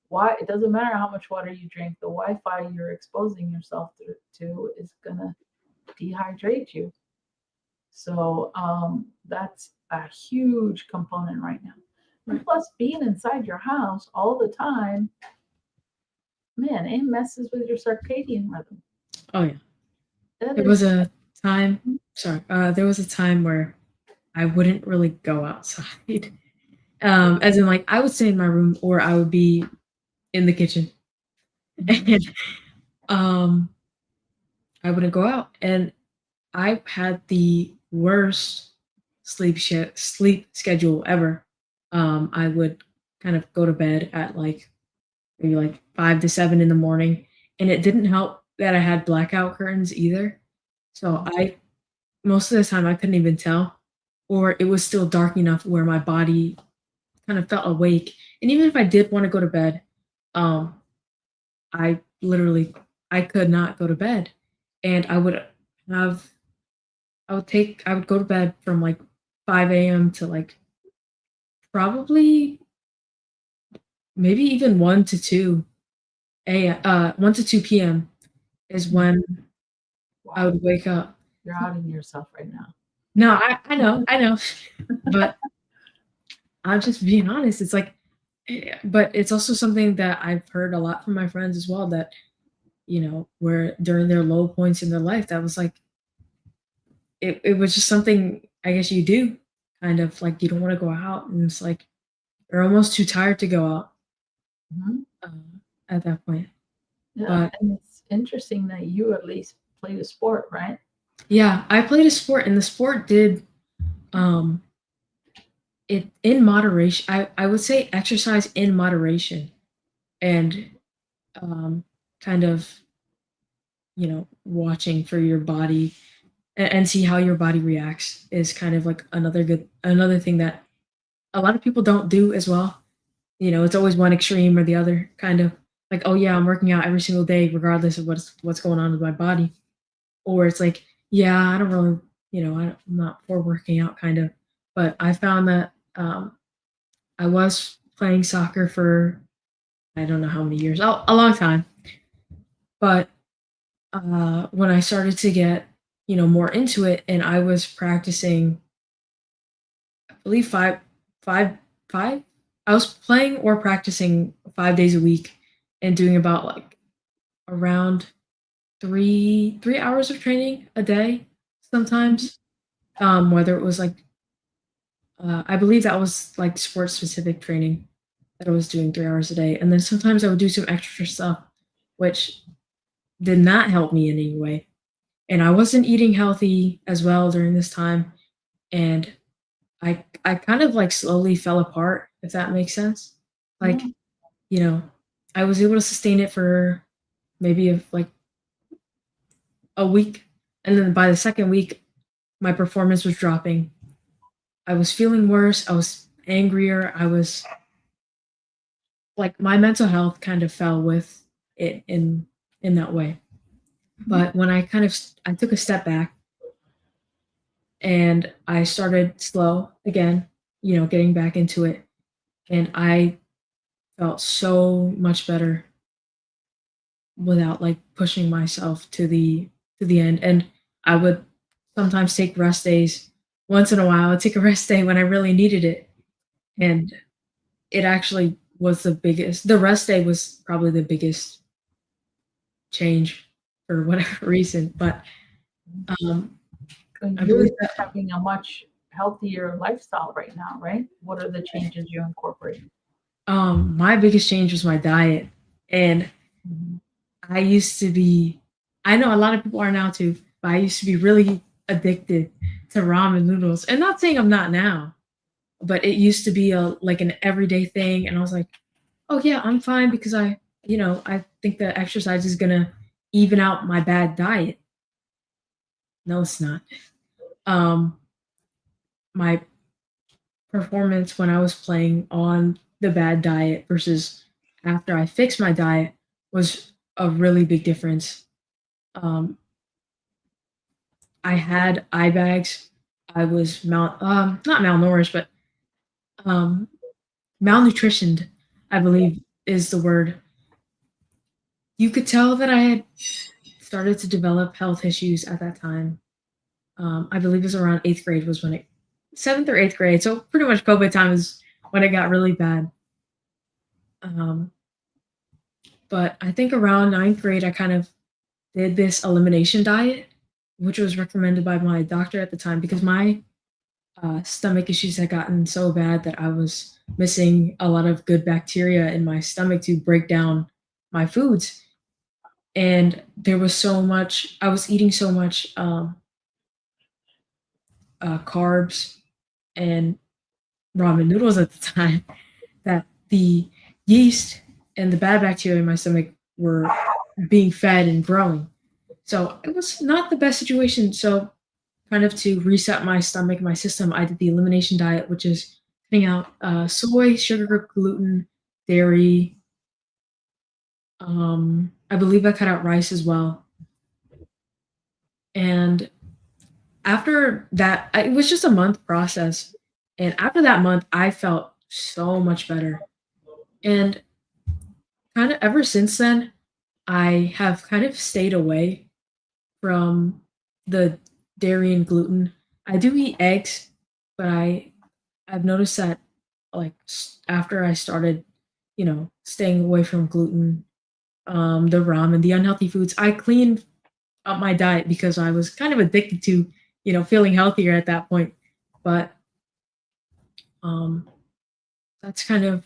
Speaker 1: why it doesn't matter how much water you drink, the Wi-Fi you're exposing yourself to is gonna dehydrate you. So that's a huge component right now. And
Speaker 2: Right.
Speaker 1: plus, being inside your house all the time, man, it messes with your circadian rhythm.
Speaker 2: Oh yeah.
Speaker 1: That
Speaker 2: There was
Speaker 1: is,
Speaker 2: a time. Sorry. There was a time where I wouldn't really go outside. As in, like, I would stay in my room or I would be in the kitchen, and um, I wouldn't go out. And I had the worst sleep schedule ever. I would kind of go to bed at like maybe like 5 to 7 in the morning, and it didn't help that I had blackout curtains either. So I most of the time I couldn't even tell, or it was still dark enough where my body kind of felt awake. And even if I did want to go to bed, um, I literally I could not go to bed, and have I would go to bed from like 5 a.m. to like probably maybe even 1 to 2 p.m. is when I
Speaker 1: wow,
Speaker 2: would wake up.
Speaker 1: you're outing yourself right now.
Speaker 2: No, I know, but I'm just being honest. It's like, but it's also something that I've heard a lot from my friends as well that, where during their low points in their life, that was like, it was just something I guess you do kind of like you don't want to go out and it's like you're almost too tired to go out
Speaker 1: Mhm.
Speaker 2: uh, at that point.
Speaker 1: Yeah,
Speaker 2: But
Speaker 1: and it's interesting that you at least played a sport, right?
Speaker 2: yeah, I played a sport and the sport did um it in moderation. I would say exercise in moderation and um kind of, watching for your body and see how your body reacts is kind of like another thing that a lot of people don't do as well. It's always one extreme or the other, kind of like, oh yeah, I'm working out every single day, regardless of what's going on with my body. Or it's like, yeah, I don't really, I'm not for working out, kind of. But I found that I was playing soccer for I don't know how many years, a long time. But when I started to get, more into it, and I was practicing believe five, five. I was playing or practicing 5 days a week and doing about like around 3 hours of training a day sometimes. Whether it was like I believe that was like sports specific training that I was doing 3 hours a day, and then sometimes I would do some extra stuff, which did not help me in any way. And I wasn't eating healthy as well during this time, and I kind of like slowly fell apart, if that makes sense. Like,
Speaker 1: Yeah.
Speaker 2: you know, I was able to sustain it for maybe like a week, and then by the second week, my performance was dropping. I was feeling worse. I was angrier. I was like my mental health kind of fell with it in that way.
Speaker 1: Mhm.
Speaker 2: But when I took a step back and I started slow again, getting back into it, and I felt so much better without like pushing myself to the end. And I would sometimes take rest days. Once in a while, I'd take a rest day when I really needed it, and it actually was the rest day was probably the biggest change for whatever reason. But um,
Speaker 1: And
Speaker 2: I
Speaker 1: you're
Speaker 2: believe that
Speaker 1: having a much healthier lifestyle right now, right? What are the changes you incorporate?
Speaker 2: my biggest change was my diet. And
Speaker 1: Mhm.
Speaker 2: I used to be, I know a lot of people are now too, but I used to be really addicted to ramen noodles. And not saying I'm not now, but it used to be a like an everyday thing. And I was like, oh yeah, I'm fine because I think the exercise is gonna even out my bad diet. No, it's not. Um, my performance when I was playing on the bad diet versus after I fixed my diet was a really big difference. Um, I had eye bags. I was not malnourished, but um, malnutritioned, I believe is the word. You could tell that I had started to develop health issues at that time. I believe it was around eighth grade was when it, seventh or eighth grade. So pretty much COVID time is when it got really bad. Um, but I think around ninth grade, I kind of did this elimination diet, which was recommended by my doctor at the time because my stomach issues had gotten so bad that I was missing a lot of good bacteria in my stomach to break down my foods. And there was so much, I was eating so much carbs and ramen noodles at the time that the yeast and the bad bacteria in my stomach were being fed and growing. So it was not the best situation. So kind of to reset my stomach, my system, I did the elimination diet, which is cutting out soy, sugar, gluten, dairy. I believe I cut out rice as well. And after that, it was just a month process. And after that month, I felt so much better. And kind of ever since then, I have kind of stayed away from the dairy and gluten. I do eat eggs, but I've noticed that like after I started, staying away from gluten, the ramen, the unhealthy foods, I cleaned up my diet because I was kind of addicted to, feeling healthier at that point. But um, that's kind of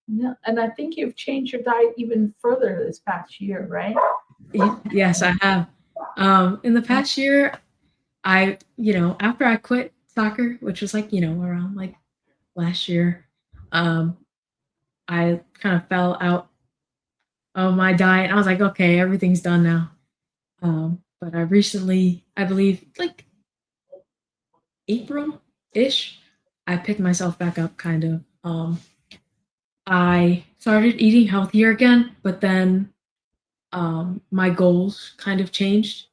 Speaker 1: Yeah, and I think you've changed your diet even further this past year, right?
Speaker 2: yes, I have. In the past year, after I quit soccer, which was like, around like last year, um, I kind of fell out of my diet. I was like, okay, everything's done now. But I recently, I believe, like April ish, I picked myself back up kind of. I started eating healthier again, but then my goals kind of changed,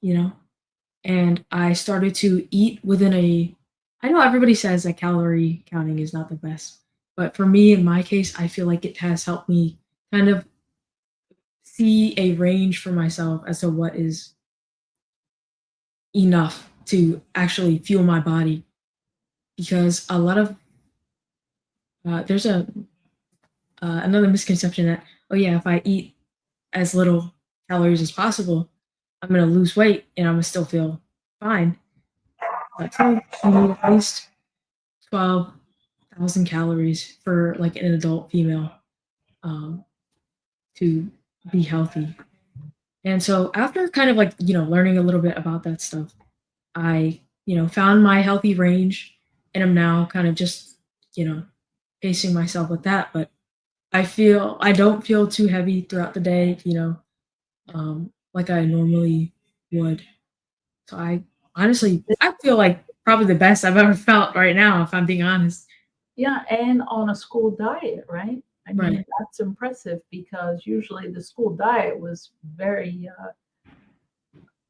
Speaker 2: and I started to eat within a. I know everybody says that calorie counting is not the best, but for me, in my case, I feel like it has helped me kind of see a range for myself as to what is enough to actually fuel my body because a lot of there's a another misconception that, oh yeah, if I eat as little calories as possible, I'm gonna lose weight and I'm gonna still feel fine. That's why you need at least 12,000 calories for like an adult female um, to be healthy. And so after kind of like, learning a little bit about that stuff, I, found my healthy range and I'm now kind of just, you know, pacing myself with that. But I don't feel too heavy throughout the day, like I normally would. So I honestly, I feel like probably the best I've ever felt right now, if I'm being honest.
Speaker 1: Yeah, and on a school diet, right? I mean,
Speaker 2: Right.
Speaker 1: that's impressive because usually the school diet was very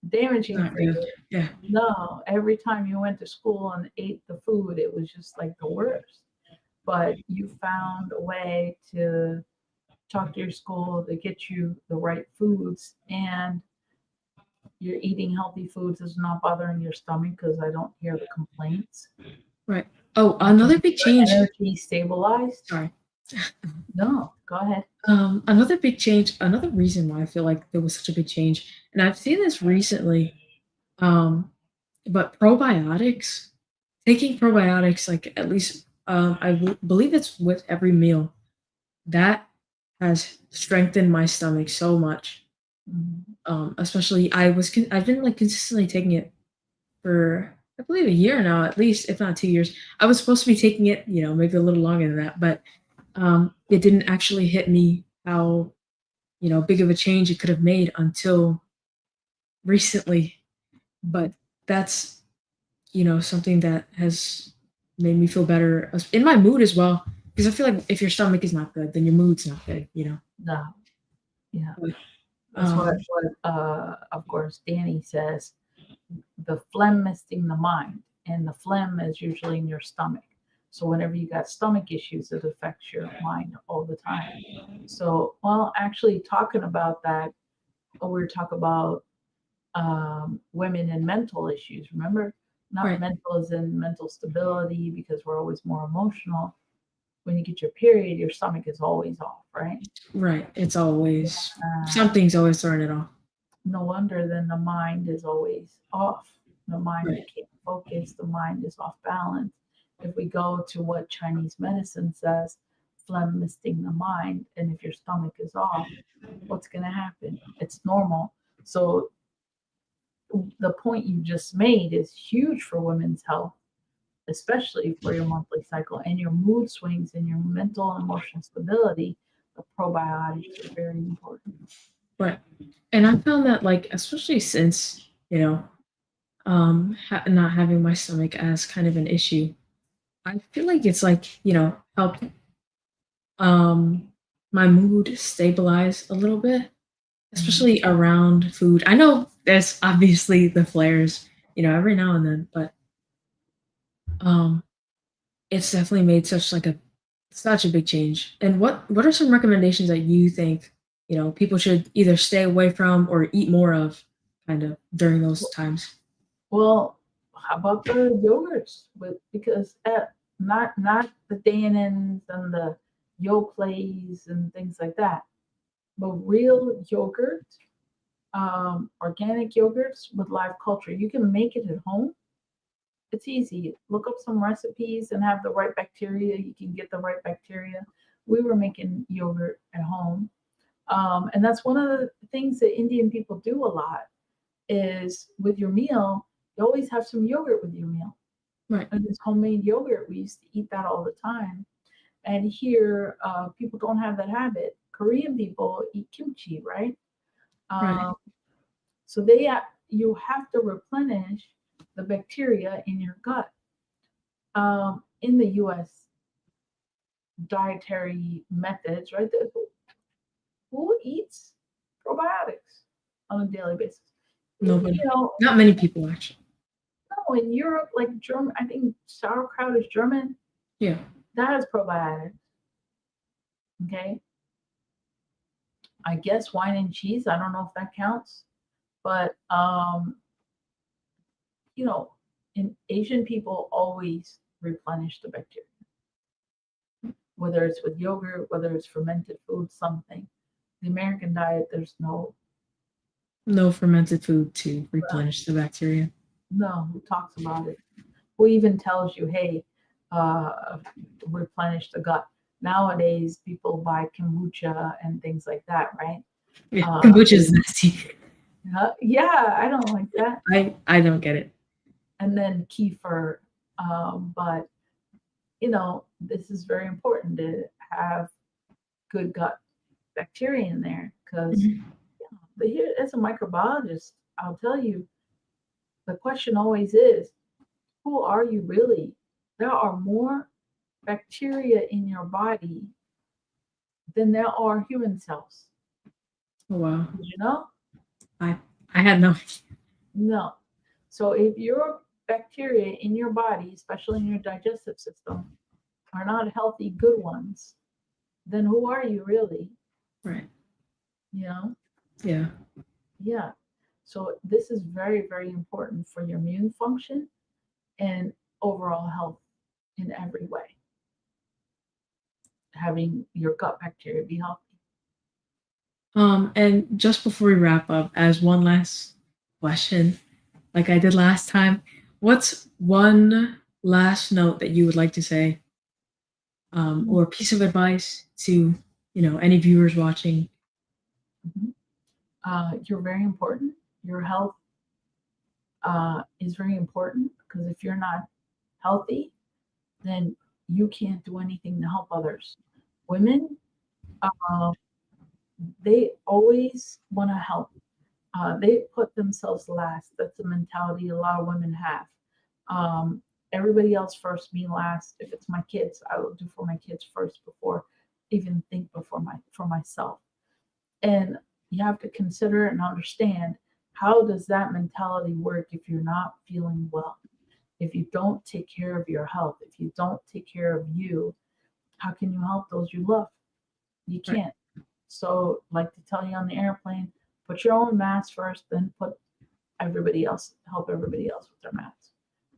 Speaker 1: damaging
Speaker 2: Not
Speaker 1: for
Speaker 2: good.
Speaker 1: you.
Speaker 2: Yeah.
Speaker 1: No, every time you went to school and ate the food, it was just like the worst. But you found a way to talk to your school to get you the right foods, and you're eating healthy foods is not bothering your stomach because I don't hear the complaints.
Speaker 2: Right. Oh, another big change.
Speaker 1: Energy stabilized.
Speaker 2: Sorry.
Speaker 1: No, go ahead.
Speaker 2: Another big change, another reason why I feel like there was such a big change, and I've seen this recently, um, but probiotics, taking probiotics, like at least, believe it's with every meal, that has strengthened my stomach so much.
Speaker 1: Mhm.
Speaker 2: Especially I've been like consistently taking it for I believe a year now, at least, if not 2 years. I was supposed to be taking it, maybe a little longer than that, but it didn't actually hit me how big of a change it could have made until recently. But that's something that has made me feel better in my mood as well. Because I feel like if your stomach is not good, then your mood's not good.
Speaker 1: No, yeah.
Speaker 2: But,
Speaker 1: That's
Speaker 2: um,
Speaker 1: of course, Danny says the phlegm misting the mind, and the phlegm is usually in your stomach. So whenever you got stomach issues, it affects your mind all the time. So, well, actually, talking about that, we were talking about women and mental issues. Remember, not
Speaker 2: right,
Speaker 1: mental as in mental stability because we're always more emotional. When you get your period, your stomach is always off, right?
Speaker 2: right. It's always
Speaker 1: Uh,
Speaker 2: something's always throwing it off.
Speaker 1: no wonder then the mind is always off. The mind
Speaker 2: Right,
Speaker 1: can't focus, the mind is off balance. If we go to what Chinese medicine says, phlegm misting the mind, and if your stomach is off, what's going to happen? It's normal. So the point you just made is huge for women's health, especially for your monthly cycle and your mood swings and your mental and emotional stability. The probiotics are very important.
Speaker 2: right. And I found that like especially since not having my stomach as kind of an issue, I feel like it's like helped um my mood stabilize a little bit,
Speaker 1: Mhm.
Speaker 2: especially around food. I know there's obviously the flares, every now and then, but um it's definitely made such a big change. And what are some recommendations that you think, people should either stay away from or eat more of kind of during those times?
Speaker 1: Well, how about the yogurts? With because not the Danons and the Yoplays and things like that, but real yogurt, organic yogurts with live culture. You can make it at home. It's easy. Look up some recipes and have the right bacteria. You can get the right bacteria. We were making yogurt at home, and that's one of the things that Indian people do a lot. Is with your meal, you always have some yogurt with your meal.
Speaker 2: Right,
Speaker 1: And this homemade yogurt, we used to eat that all the time. And here, people don't have that habit. Korean people eat kimchi, right?
Speaker 2: right,
Speaker 1: Um, so you have to replenish the bacteria in your gut. In the U.S. dietary methods, right? Who eats probiotics on a daily basis?
Speaker 2: nobody,
Speaker 1: You know,
Speaker 2: not many people actually.
Speaker 1: no, in Europe, like German, I think sauerkraut is German.
Speaker 2: Yeah,
Speaker 1: That has probiotics. Okay. I guess wine and cheese. I don't know if that counts, but you know, in Asian people always replenish the bacteria. whether it's with yogurt, whether it's fermented food, something. The American diet, there's no
Speaker 2: fermented food to replenish the bacteria.
Speaker 1: who talks about it. Who even tells you, hey, replenish the gut. Nowadays, people buy kombucha and things like that, right?
Speaker 2: Yeah, kombucha is nasty.
Speaker 1: Yeah, I don't like that.
Speaker 2: I don't get it.
Speaker 1: And then kefir, but this is very important to have good gut bacteria in there because but here, as a microbiologist, I'll tell you, the question always is, who are you really? There are more bacteria in your body than there are human cells.
Speaker 2: Oh, wow.
Speaker 1: Did you know?
Speaker 2: I had no.
Speaker 1: No. So if your bacteria in your body, especially in your digestive system, are not healthy, good ones, then who are you really?
Speaker 2: Right.
Speaker 1: Yeah.
Speaker 2: Yeah.
Speaker 1: So this is very, very important for your immune function and overall health in every way. Having your gut bacteria be healthy.
Speaker 2: And just before we wrap up, as one last question, like I did last time, what's one last note that you would like to say, or piece of advice to any viewers watching?
Speaker 1: You're very important. Your health is very important because if you're not healthy, then you can't do anything to help others. Women, they always want to help. They put themselves last. That's the mentality a lot of women have. Everybody else first, me last. If it's my kids, I will do for my kids first before even think for myself. And you have to consider and understand, how does that mentality work if you're not feeling well? If you don't take care of your health, if you don't take care of you, how can you help those you love? You can't. So, like to tell you on the airplane, put your own mask first, then help everybody else with their masks,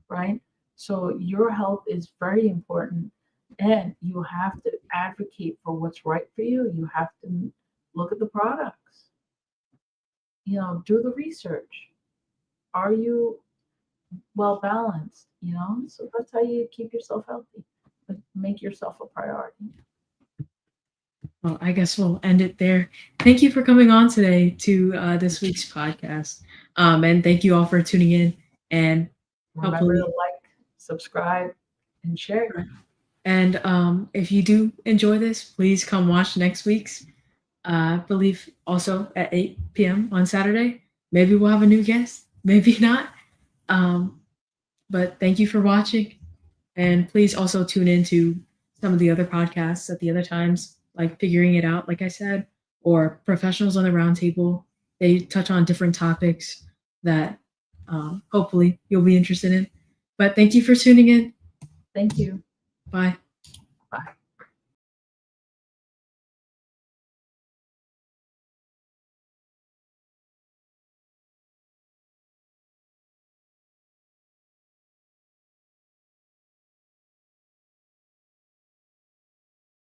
Speaker 1: right? So your health is very important, and you have to advocate for what's right for you. You have to look at the products, do the research. Are you well balanced? So that's how you keep yourself healthy. Make yourself a priority.
Speaker 2: Well, I guess we'll end it there. Thank you for coming on today to this week's podcast. And thank you all for tuning in. And
Speaker 1: remember to like, subscribe, and share.
Speaker 2: And if you do enjoy this, please come watch next week's. I believe also at 8 p.m. on Saturday. Maybe we'll have a new guest. Maybe not. But thank you for watching. And please also tune into some of the other podcasts at the other times, like Figuring It Out, like I said, or Professionals on the Roundtable. They touch on different topics that hopefully you'll be interested in. But thank you for tuning in.
Speaker 1: Thank you.
Speaker 2: Bye.
Speaker 1: Bye.